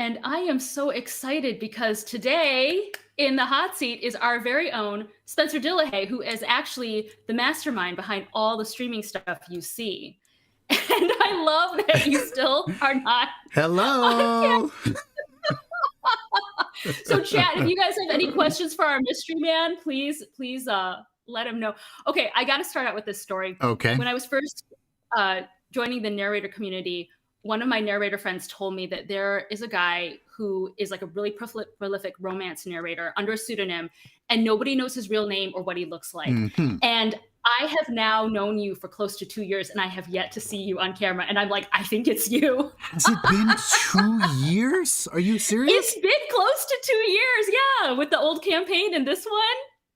And I am so excited because today in the hot seat is our very own Spencer Dillehay, who is actually the mastermind behind all the streaming stuff you see. And I love that you still are not on Hello. camera. So chat, if you guys have any questions for our mystery man, please let him know. Okay, I got to start out with this story. Okay. When I was first joining the narrator community, one of my narrator friends told me that there is a guy who is like a really prolific romance narrator under a pseudonym, and nobody knows his real name or what he looks like. Mm-hmm. And I have now known you for close to 2 years, and I have yet to see you on camera. And I'm like, I think it's you. Has it been 2 years? Are you serious? It's been close to 2 years, yeah. With the old campaign and this one,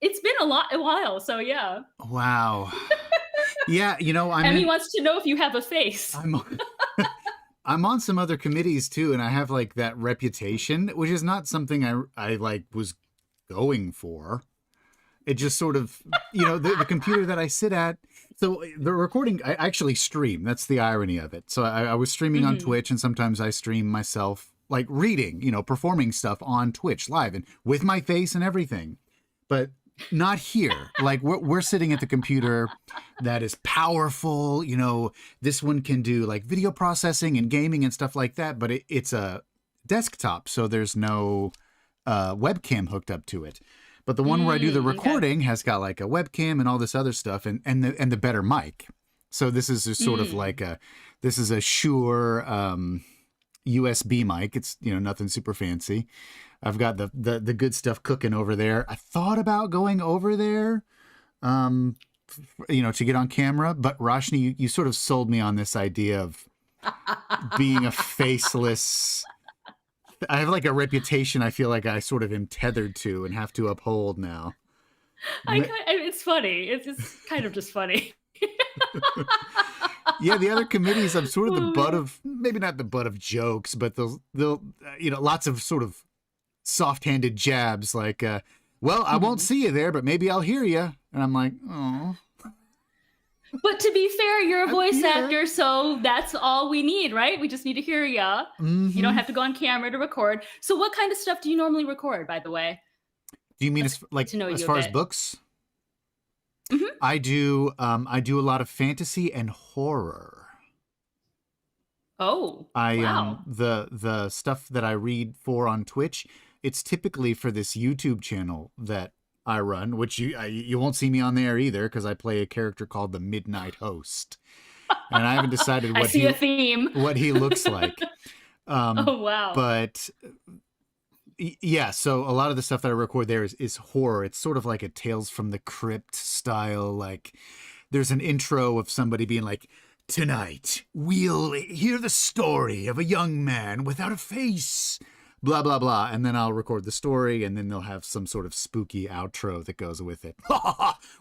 it's been a while. So yeah. Wow. Yeah, you know, Emmy wants to know if you have a face. I'm on some other committees too, and I have like that reputation, which is not something I like was going for. It just sort of, you know, the computer that I sit at. So the recording, I actually stream. That's the irony of it. So I was streaming on Twitch, and sometimes I stream myself, like reading, you know, performing stuff on Twitch live and with my face and everything. But not here. Like we're sitting at the computer that is powerful. You know, this one can do like video processing and gaming and stuff like that. But it's a desktop, so there's no webcam hooked up to it. But the one where I do the recording has got like a webcam and all this other stuff, and the better mic. So this is just sort of like this is a Shure USB mic. It's, you know, nothing super fancy. I've got the good stuff cooking over there. I thought about going over there, you know, to get on camera, but Roshni, you sort of sold me on this idea of being a faceless. I have like a reputation I feel like I sort of am tethered to and have to uphold now. It's funny. It's just kind of just funny. Yeah, the other committees, I'm sort of the butt of, maybe not the butt of jokes, but they'll you know, lots of sort of soft-handed jabs like, well, I won't see you there, but maybe I'll hear you. And I'm like, oh. But to be fair, you're a voice actor, so that's all we need, right? We just need to hear ya. You don't have to go on camera to record. So what kind of stuff do you normally record, by the way? Do you mean as far as books? I do a lot of fantasy and horror. Oh, wow. The stuff that I read for on Twitch, it's typically for this YouTube channel that I run, which you won't see me on there either because I play a character called the Midnight Host, and I haven't decided what what he looks like. Oh wow! But yeah, so a lot of the stuff that I record there is horror. It's sort of like a Tales from the Crypt style. Like there's an intro of somebody being like, "Tonight we'll hear the story of a young man without a face." Blah, blah, blah. And then I'll record the story, and then they'll have some sort of spooky outro that goes with it.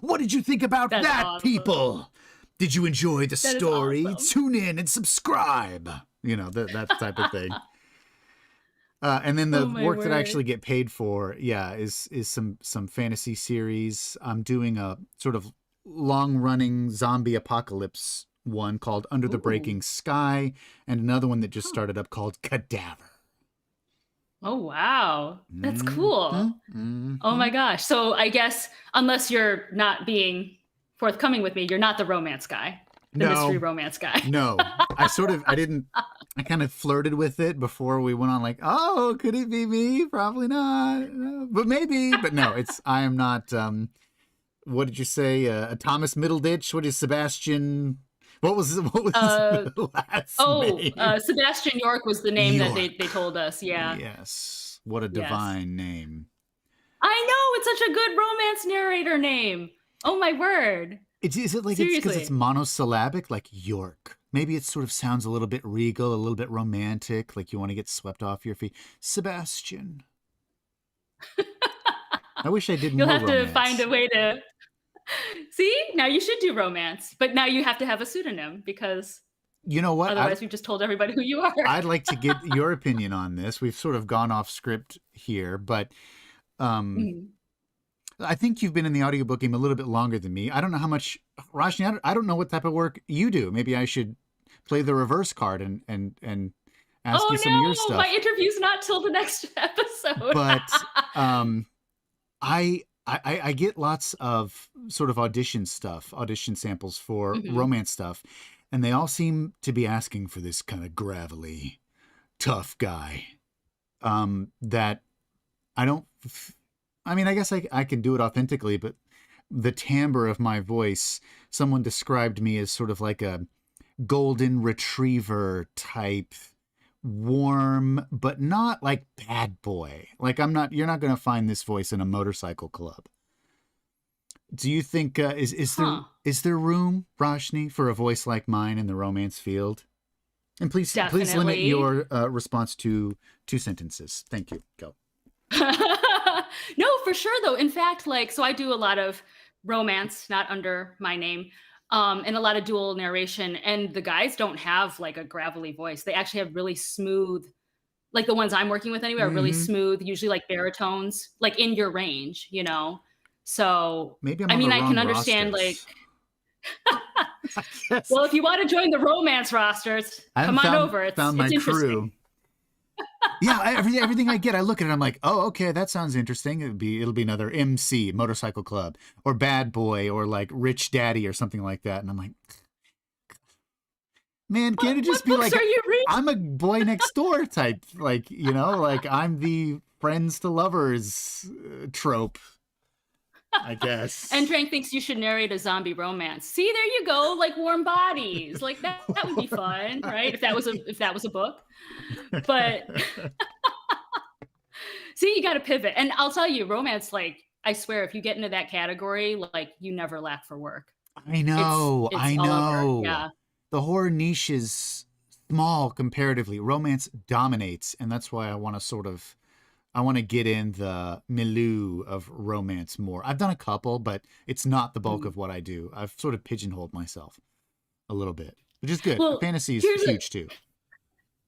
What did you think about that, awesome. People? Did you enjoy the story? Awesome. Tune in and subscribe. You know, that type of thing. And then the work that I actually get paid for, is some fantasy series. I'm doing a sort of long-running zombie apocalypse one called Under the Breaking Sky, and another one that just started up called Cadaver. Oh, wow. That's cool. Oh, my gosh. So I guess unless you're not being forthcoming with me, you're not the romance guy, the mystery romance guy. No, I kind of flirted with it before we went on like, oh, could it be me? Probably not. No, but maybe. But no, I am not. What did you say? Thomas Middleditch? What is Sebastian? What was his last name? Sebastian York was the name that they told us. Yeah. Yes. What a divine name. I know. It's such a good romance narrator name. Oh, my word. Is it like it's because it's monosyllabic, like York? Maybe it sort of sounds a little bit regal, a little bit romantic, like you want to get swept off your feet. Sebastian. I wish I did more romance. You'll have to find a way to... See, now you should do romance, but now you have to have a pseudonym because you know what? Otherwise, we've just told everybody who you are. I'd like to get your opinion on this. We've sort of gone off script here, but I think you've been in the audiobook game a little bit longer than me. I don't know how much, Roshni, I don't know what type of work you do. Maybe I should play the reverse card and ask you Oh some of your no, stuff. my interview's not till the next episode. But I get lots of sort of audition samples for Mhm. romance stuff, and they all seem to be asking for this kind of gravelly, tough guy. That I don't. I mean, I guess I can do it authentically, but the timbre of my voice, someone described me as sort of like a golden retriever type, warm, but not like bad boy. Like you're not going to find this voice in a motorcycle club. Do you think, is there room, Roshni, for a voice like mine in the romance field? And please limit Definitely. your response to 2 sentences. Thank you. Go. No, for sure though. In fact, like, so I do a lot of romance, not under my name, and a lot of dual narration. And the guys don't have like a gravelly voice. They actually have really smooth, like the ones I'm working with anyway, are really Mm-hmm. smooth, usually like baritones, like in your range, you know? So, Maybe I'm I on mean, the I wrong can understand like, rosters. I guess. well, if you want to join the romance rosters, I come haven't on over. It's found my interesting. crew. Yeah, everything I get, I look at it, I'm like, oh, okay, that sounds interesting. It'll be another MC, motorcycle club, or bad boy, or like rich daddy, or something like that. And I'm like, man, can't it just be like, are you reading? I'm a boy next door type, like, you know, like I'm the friends to lovers trope, I guess. And Trank thinks you should narrate a zombie romance. See, there you go, like Warm Bodies. Like that would be fun, right? If that was a book. But see, you got to pivot. And I'll tell you, romance, like, I swear, if you get into that category, like, you never lack for work. I know, It's I all over. know. Yeah. The horror niche is small comparatively. Romance dominates, and that's why I want to get in the milieu of romance more. I've done a couple, but it's not the bulk of what I do. I've sort of pigeonholed myself a little bit, which is good. Well, Fantasy is huge too.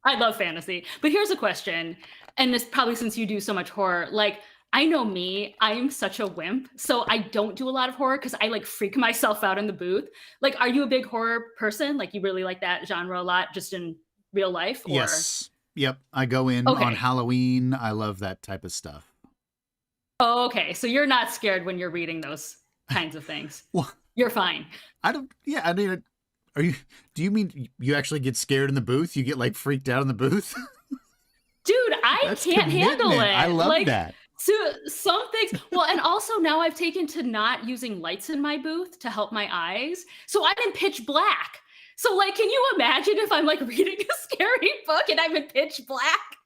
I love fantasy. But here's a question, and this probably since you do so much horror, like, I know me, I'm such a wimp, so I don't do a lot of horror because I like freak myself out in the booth. Like, are you a big horror person? Like, you really like that genre a lot, just in real life? Or? Yes. Yep. I go in on Halloween. I love that type of stuff. Oh, okay. So you're not scared when you're reading those kinds of things. Well, you're fine. I mean, do you mean you actually get scared in the booth? You get like freaked out in the booth? Dude, I can't handle it. I love that. So some things, well, and also now I've taken to not using lights in my booth to help my eyes. So I'm in pitch black. So like, can you imagine if I'm like reading a scary book and I'm in pitch black?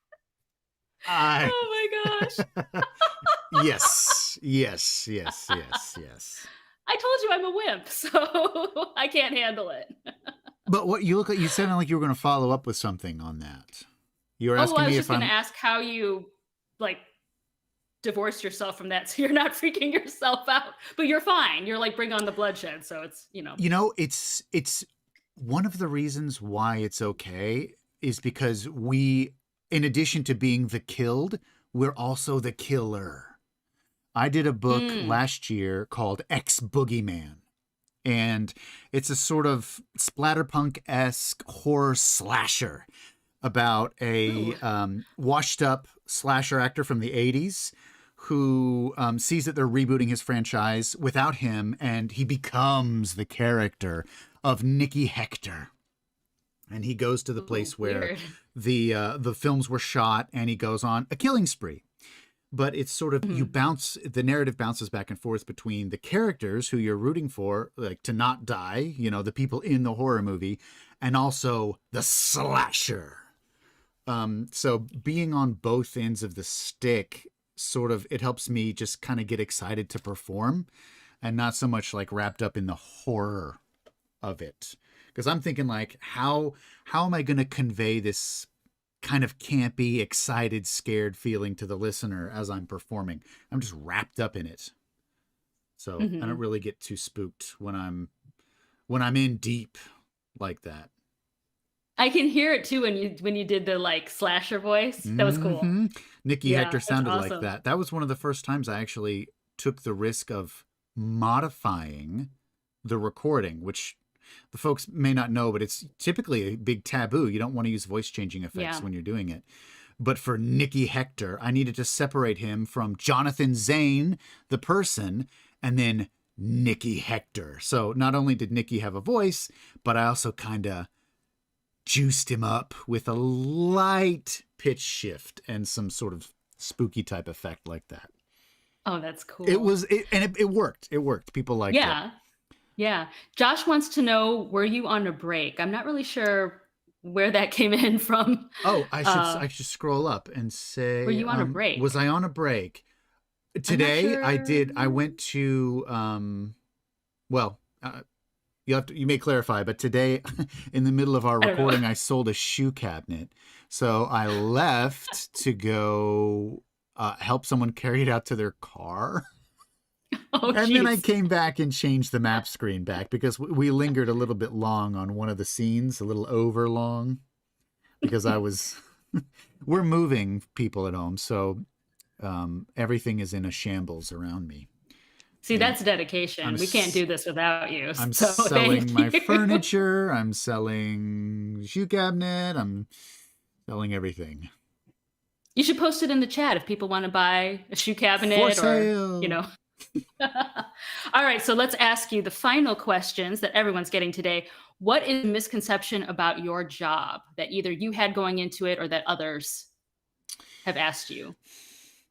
Oh my gosh. Yes. I told you I'm a wimp, so I can't handle it. But what you sounded like you were going to follow up with something on that. You were asking I was me just going to ask how you like divorced yourself from that, so you're not freaking yourself out, but you're fine. You're like, bring on the bloodshed, so it's it's one of the reasons why it's okay is because we, in addition to being the killed, we're also the killer. I did a book last year called Ex Boogeyman, and it's a sort of splatterpunk-esque horror slasher about a washed-up slasher actor from the 80s who sees that they're rebooting his franchise without him, and he becomes the character of Nicky Hector. And he goes to the place where the films were shot, and he goes on a killing spree. But it's sort of, the narrative bounces back and forth between the characters who you're rooting for, like to not die, the people in the horror movie, and also the slasher. So being on both ends of the stick, sort of, it helps me just kind of get excited to perform and not so much like wrapped up in the horror of it. Because I'm thinking like, how am I going to convey this kind of campy, excited, scared feeling to the listener as I'm performing? I'm just wrapped up in it. So I don't really get too spooked when I'm in deep like that. I can hear it too when you did the like slasher voice. That was cool. Nicky Hector sounded like that. That was one of the first times I actually took the risk of modifying the recording, which the folks may not know, but it's typically a big taboo. You don't want to use voice changing effects Yeah. when you're doing it. But for Nicky Hector, I needed to separate him from Jonathan Zane, the person, and then Nicky Hector. So not only did Nicky have a voice, but I also kind of juiced him up with a light pitch shift and some sort of spooky type effect like that. Oh, that's cool. It worked. It worked. People liked it. Yeah. Josh wants to know, were you on a break? I'm not really sure where that came in from. Oh, I should scroll up and say, were you on a break? Was I on a break? Today sure. I did. I went to you may clarify, but today in the middle of our recording, I sold a shoe cabinet. So I left to go help someone carry it out to their car. Then I came back and changed the map screen back because we lingered a little bit long on one of the scenes, a little over long, because we're moving people at home. So everything is in a shambles around me. See, that's dedication. We can't do this without you. I'm selling my furniture. I'm selling shoe cabinet. I'm selling everything. You should post it in the chat if people want to buy a shoe cabinet for sale. or, All right, so let's ask you the final questions that everyone's getting today. What is a misconception about your job that either you had going into it or that others have asked you?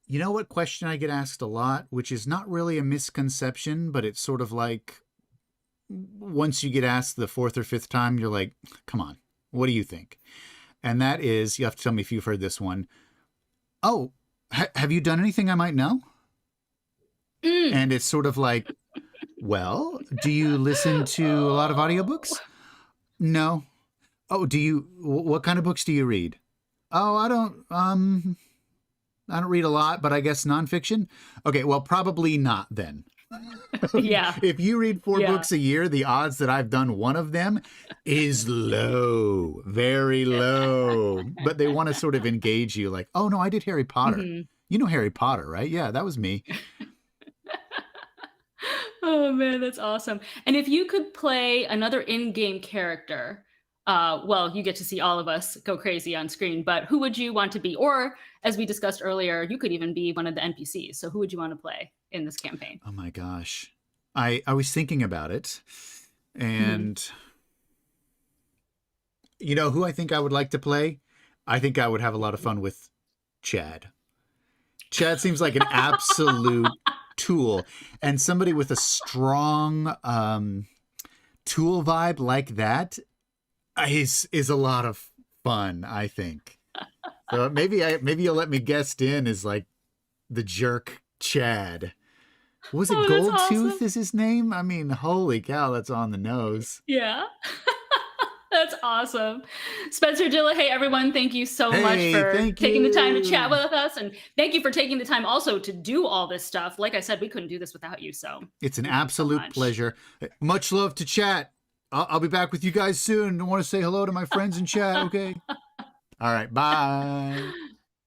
You know what question I get asked a lot, which is not really a misconception, but it's sort of like once you get asked the fourth or fifth time, you're like, come on, what do you think? And that is, you have to tell me if you've heard this one. Oh, have you done anything I might know? And it's sort of like, well, do you listen to a lot of audiobooks? No. Oh, what kind of books do you read? Oh, I don't read a lot, but I guess nonfiction. Okay, well, probably not then. Yeah. If you read 4 books a year, the odds that I've done one of them is low, very low. But they want to sort of engage you like, oh, no, I did Harry Potter. Mm-hmm. You know Harry Potter, right? Yeah, that was me. Oh, man, that's awesome. And if you could play another in-game character, you get to see all of us go crazy on screen, but who would you want to be? Or, as we discussed earlier, you could even be one of the NPCs. So who would you want to play in this campaign? Oh, my gosh. I was thinking about it. And you know who I think I would like to play? I think I would have a lot of fun with Chad. Chad seems like an absolute tool, and somebody with a strong tool vibe like that is a lot of fun, I think. So maybe you'll let me guest in as like the jerk Chad. Was it Goldtooth is his name? I mean, holy cow, that's on the nose. Yeah. That's awesome. Spencer Dillehay, everyone, thank you so much for taking the time to chat with us. And thank you for taking the time also to do all this stuff. Like I said, we couldn't do this without you. So it's an absolute pleasure. Much love to chat. I'll be back with you guys soon. I want to say hello to my friends in chat. Okay. All right. Bye.